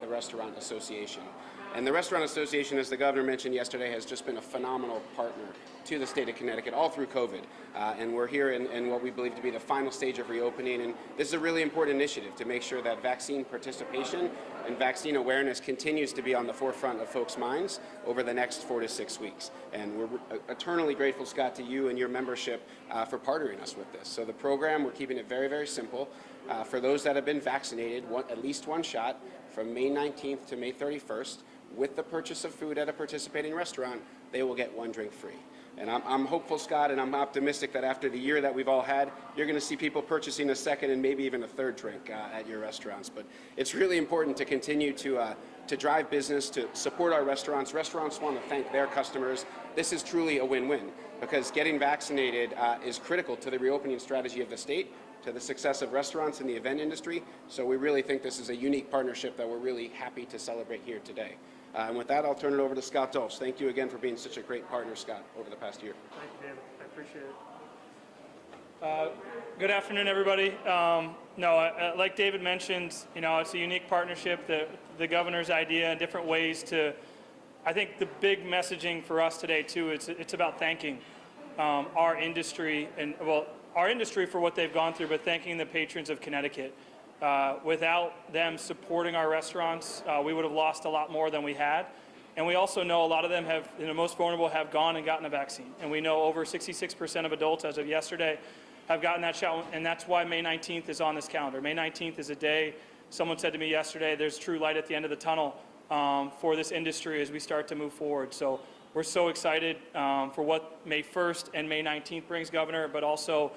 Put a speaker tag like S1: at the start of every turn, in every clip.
S1: the Restaurant Association. And the Restaurant Association, as the governor mentioned yesterday, has just been a phenomenal partner to the state of Connecticut all through COVID. And we're here in what we believe to be the final stage of reopening. And this is a really important initiative to make sure that vaccine participation and vaccine awareness continues to be on the forefront of folks' minds over the next 4 to 6 weeks. And we're eternally grateful, Scott, to you and your membership for partnering us with this. So the program, we're keeping it very, very simple. For those that have been vaccinated, at least one shot from May 19th to May 31st, with the purchase of food at a participating restaurant, they will get one drink free. And I'm hopeful, Scott, and I'm optimistic that after the year that we've all had, you're going to see people purchasing a second and maybe even a third drink at your restaurants. But it's really important to continue to drive business, to support our restaurants. Restaurants want to thank their customers. This is truly a win-win because getting vaccinated is critical to the reopening strategy of the state, to the success of restaurants and the event industry. So we really think this is a unique partnership that we're really happy to celebrate here today. And with that, I'll turn it over to Scott Dolce. Thank you again for being such a great partner, Scott, over the past year.
S2: Thank you, David. I appreciate it. Good afternoon, everybody. Like David mentioned, it's a unique partnership, the governor's idea in different ways to, I think the big messaging for us today, too, it's about thanking our industry our industry for what they've gone through, but thanking the patrons of Connecticut. Without them supporting our restaurants, we would have lost a lot more than we had. And we also know a lot of them have, the most vulnerable, have gone and gotten a vaccine. And we know over 66% of adults, as of yesterday, have gotten that shot. And that's why May 19th is on this calendar. May 19th is a day, someone said to me yesterday, there's true light at the end of the tunnel for this industry as we start to move forward. So we're so excited for what May 1st and May 19th brings, Governor, but also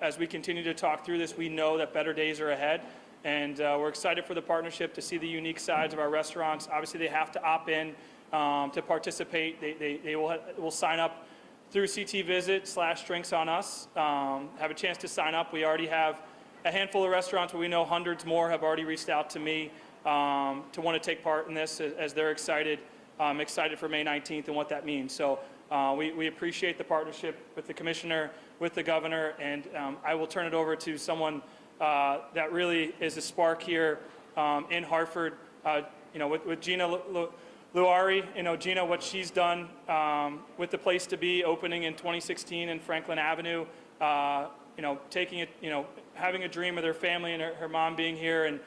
S2: as we continue to talk through this, we know that better days are ahead, and we're excited for the partnership to see the unique sides of our restaurants. Obviously, they have to opt in to participate. They will sign up through CT Visit/Drinks on Us, have a chance to sign up. We already have a handful of restaurants, but we know hundreds more have already reached out to me to want to take part in this as they're excited. Excited for May 19th and what that means. So we appreciate the partnership with the commissioner, with the governor, and I will turn it over to someone that really is a spark here in Hartford. With Gina Luari, Gina, what she's done with the Place to Be opening in 2016 in Franklin Avenue, taking it, having a dream of her family and her mom being here and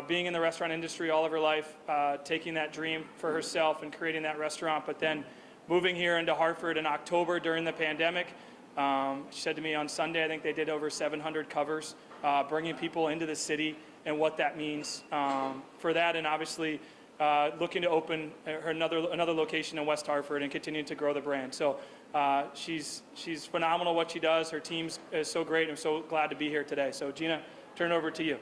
S2: being in the restaurant industry all of her life, taking that dream for herself and creating that restaurant, but then moving here into Hartford in October during the pandemic. She said to me on Sunday, I think they did over 700 covers, bringing people into the city and what that means for that, and obviously looking to open another location in West Hartford and continue to grow the brand. So she's phenomenal what she does. Her team is so great. I'm so glad to be here today. So Gina, turn it over to you.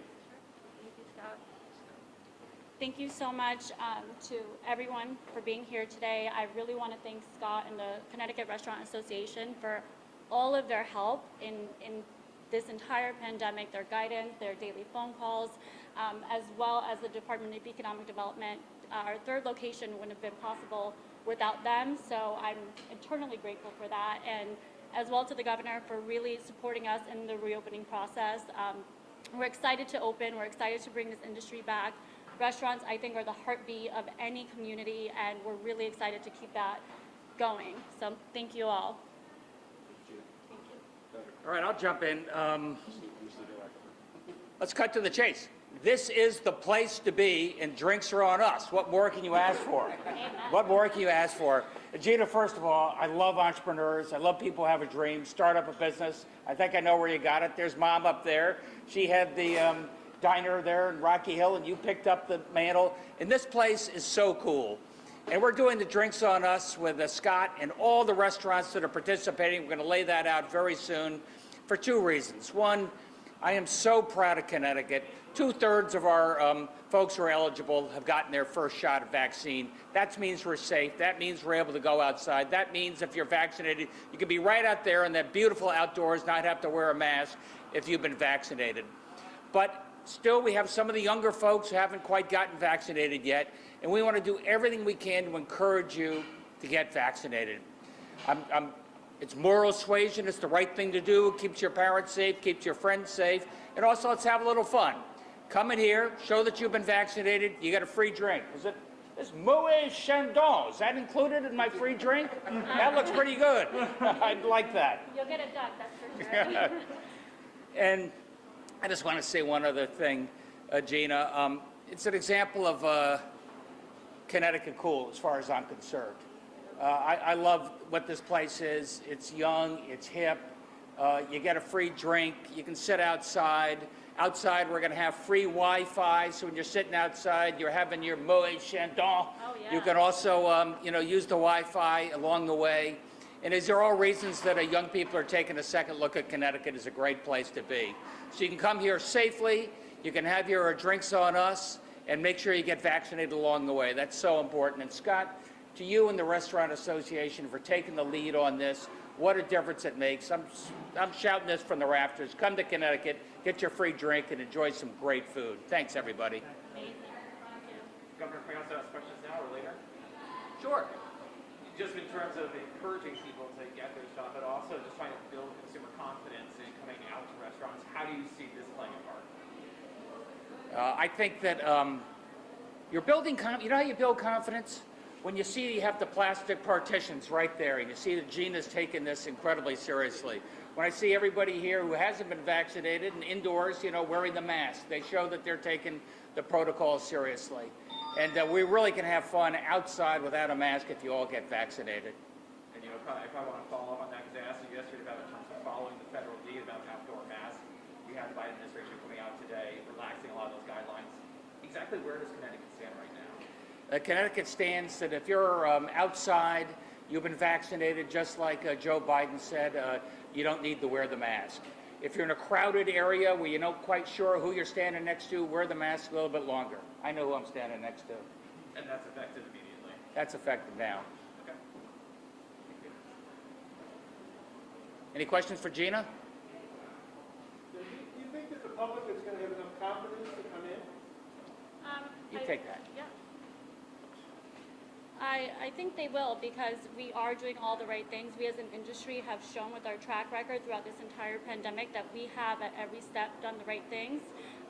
S3: Thank you so much to everyone for being here today. I really want to thank Scott and the Connecticut Restaurant Association for all of their help in this entire pandemic, their guidance, their daily phone calls, as well as the Department of Economic Development. Our third location wouldn't have been possible without them, so I'm eternally grateful for that, and as well to the governor for really supporting us in the reopening process. We're excited to open. We're excited to bring this industry back. Restaurants, I think, are the heartbeat of any community, and we're really excited to keep that going. So thank you all. Thank you.
S4: All right, I'll jump in. Let's cut to the chase. This is the place to be, and drinks are on us. What more can you ask for?
S3: Amen.
S4: What more can you ask for? Gina, first of all, I love entrepreneurs. I love people who have a dream, start up a business. I think I know where you got it. There's Mom up there. She had the diner there in Rocky Hill, and you picked up the mantle. And this place is so cool. And we're doing the Drinks on Us with Scott and all the restaurants that are participating. We're going to lay that out very soon for two reasons. One, I am so proud of Connecticut. 2/3 of our folks who are eligible have gotten their first shot of vaccine. That means we're safe. That means we're able to go outside. That means if you're vaccinated, you can be right out there in that beautiful outdoors, not have to wear a mask if you've been vaccinated. But still, we have some of the younger folks who haven't quite gotten vaccinated yet, and we want to do everything we can to encourage you to get vaccinated. It's moral suasion. It's the right thing to do. It keeps your parents safe, keeps your friends safe, and also let's have a little fun. Come in here, show that you've been vaccinated, you get a free drink. Is it this Moet Chandon? Is that included in my free drink? That looks pretty good. I'd like that.
S3: You'll get a duck, that's for sure.
S4: And I just want to say one other thing, Gina. It's an example of Connecticut cool as far as I'm concerned. I love what this place is. It's young, it's hip. You get a free drink. You can sit outside. Outside, we're going to have free Wi-Fi. So when you're sitting outside, you're having your Moet Chandon.
S3: Oh, yeah.
S4: You can also, use the Wi-Fi along the way. And these are all reasons that young people are taking a second look at Connecticut as a great place to be. So you can come here safely. You can have your drinks on us, and make sure you get vaccinated along the way. That's so important. And Scott, to you and the Restaurant Association for taking the lead on this. What a difference it makes. I'm shouting this from the rafters. Come to Connecticut, get your free drink, and enjoy some great food. Thanks, everybody.
S3: Amazing. Thank you.
S5: Governor, can I also ask questions now or later?
S4: Sure.
S5: Just in terms of encouraging people to get their shot, but also just trying to build consumer confidence in coming out to restaurants, how do you see this playing a part?
S4: I think that you're building, you know how you build confidence? When you see you have the plastic partitions right there, and you see that Gina's taken this incredibly seriously. When I see everybody here who hasn't been vaccinated and indoors, wearing the mask, they show that they're taking the protocol seriously. And we really can have fun outside without a mask if you all get vaccinated.
S5: And I probably want to follow up on that because I asked you yesterday about in terms of following the federal lead about outdoor masks. We have the Biden administration coming out today, relaxing a lot of those guidelines. Exactly where does Connecticut stand right now?
S4: Connecticut stands that if you're outside, you've been vaccinated, just like Joe Biden said, you don't need to wear the mask. If you're in a crowded area where you're not quite sure who you're standing next to, wear the mask a little bit longer. I know who I'm standing next to.
S5: And that's effective immediately.
S4: That's effective now.
S5: Okay. Thank you.
S4: Any questions for Gina?
S6: Do you think that the public is going to have enough confidence to come in?
S4: You take that.
S3: Yeah. I think they will, because we are doing all the right things. We as an industry have shown with our track record throughout this entire pandemic that we have at every step done the right things.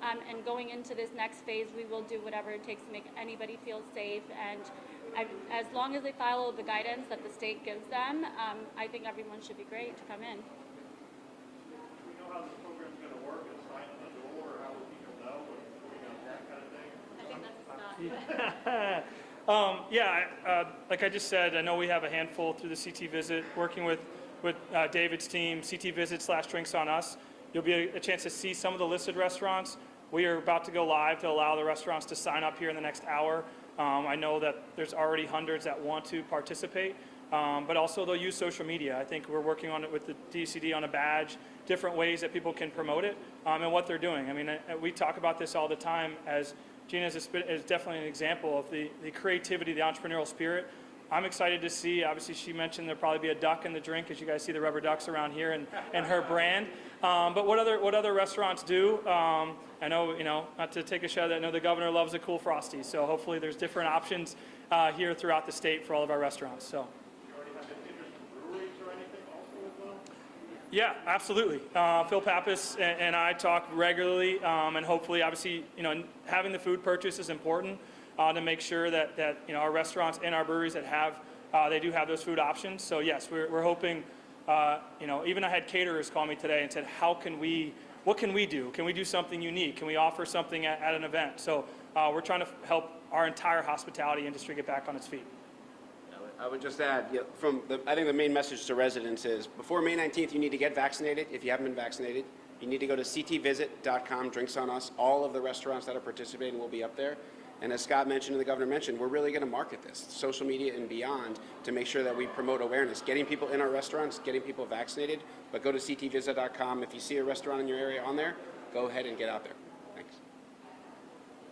S3: And going into this next phase, we will do whatever it takes to make anybody feel safe. And as long as they follow the guidance that the state gives them, I think everyone should be great to come in.
S6: Do we know how this program's going to work? A sign on the door, or how will people know? That kind of thing?
S3: I think that's Scott.
S2: Like I just said, I know we have a handful through the CT Visit, working with David's team, CT Visit/Drinks on Us. You'll be a chance to see some of the listed restaurants. We are about to go live to allow the restaurants to sign up here in the next hour. I know that there's already hundreds that want to participate, but also they'll use social media. I think we're working on it with the DCD on a badge, different ways that people can promote it and what they're doing. I mean, we talk about this all the time, as Gina is definitely an example of the creativity, the entrepreneurial spirit. I'm excited to see, obviously she mentioned there'll probably be a duck in the drink, as you guys see the rubber ducks around here and her brand. But what other restaurants do, I know, not to take a shot, I know the governor loves a cool Frosty, so hopefully there's different options here throughout the state for all of our restaurants. So. Yeah, absolutely. Phil Pappas and I talk regularly, and hopefully, obviously, having the food purchase is important to make sure that our restaurants and our breweries that have they do have those food options. So yes, we're hoping. Even I had caterers call me today and said, what can we do? Can we do something unique? Can we offer something at an event? So we're trying to help our entire hospitality industry get back on its feet.
S1: I would just add, I think the main message to residents is before May 19th, you need to get vaccinated. If you haven't been vaccinated, you need to go to ctvisit.com, Drinks on Us. All of the restaurants that are participating will be up there. And as Scott mentioned and the governor mentioned, we're really going to market this, social media and beyond, to make sure that we promote awareness, getting people in our restaurants, getting people vaccinated. But go to ctvisit.com. If you see a restaurant in your area on there, go ahead and get out there. Thanks.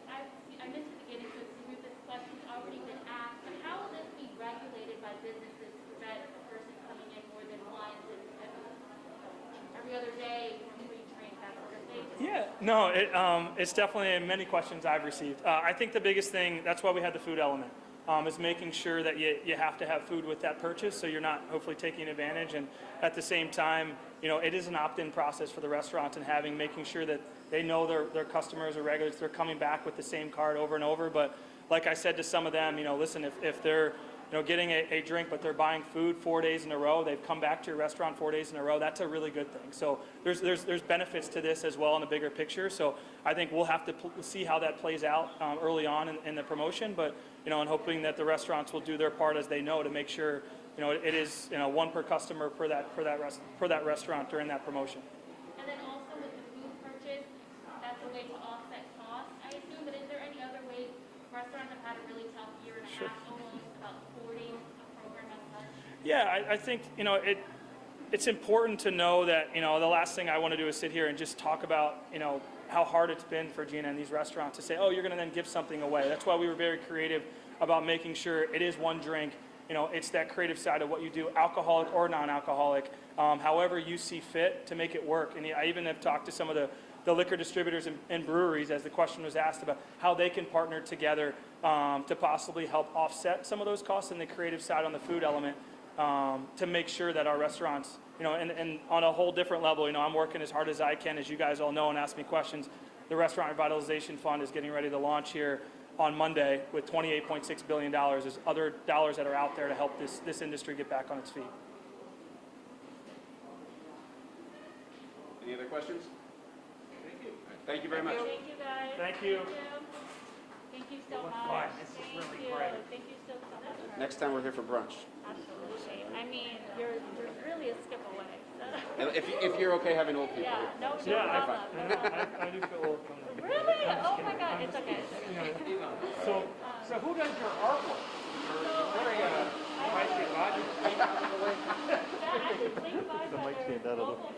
S3: I meant to begin to assume this question's already been asked, but how will this be regulated by businesses to prevent a person coming in more than once and every other day, free drink, that sort of thing?
S2: Yeah, No, it's definitely many questions I've received. I think the biggest thing, that's why we had the food element, is making sure that you have to have food with that purchase, so you're not hopefully taking advantage. And at the same time, it is an opt-in process for the restaurant, and making sure that they know their customers or regulars, they're coming back with the same card over and over. But like I said to some of them, listen, if they're getting a drink, but they're buying food 4 days in a row, they've come back to your restaurant 4 days in a row, that's a really good thing. So there's benefits to this as well in the bigger picture. So I think we'll have to see how that plays out early on in the promotion, but, and hoping that the restaurants will do their part as they know to make sure, it is, one per customer per that restaurant during that promotion.
S3: And then also with the food purchase, that's a way to offset costs, I assume, but is there any other way? Restaurants have had a really tough year and a half almost about supporting a program as such.
S2: Yeah, I think, it's important to know that, the last thing I want to do is sit here and just talk about, how hard it's been for Gina and these restaurants to say, oh, you're going to then give something away. That's why we were very creative about making sure it is one drink. It's that creative side of what you do, alcoholic or non-alcoholic, however you see fit to make it work. And I even have talked to some of the liquor distributors and breweries, as the question was asked, about how they can partner together to possibly help offset some of those costs in the creative side on the food element, to make sure that our restaurants, and on a whole different level, I'm working as hard as I can, as you guys all know and ask me questions. The Restaurant Revitalization Fund is getting ready to launch here on Monday with $28.6 billion. There's other dollars that are out there to help this industry get back on its feet.
S1: Any other questions? Thank you very much.
S3: Thank you, guys.
S2: Thank you.
S3: Thank you so much.
S4: fun. This is really great.
S3: Thank you so much.
S1: Next time we're here for brunch.
S3: Absolutely. I mean, you're really a skip away.
S1: And if you're okay having old people
S3: Yeah,
S1: here.
S3: no
S2: Yeah,
S3: problem.
S2: I do feel a little comfortable.
S3: Really? Oh my God, it's okay.
S4: So who does your artwork? What are you, Mike Rogers?
S3: Yeah, I can think about the local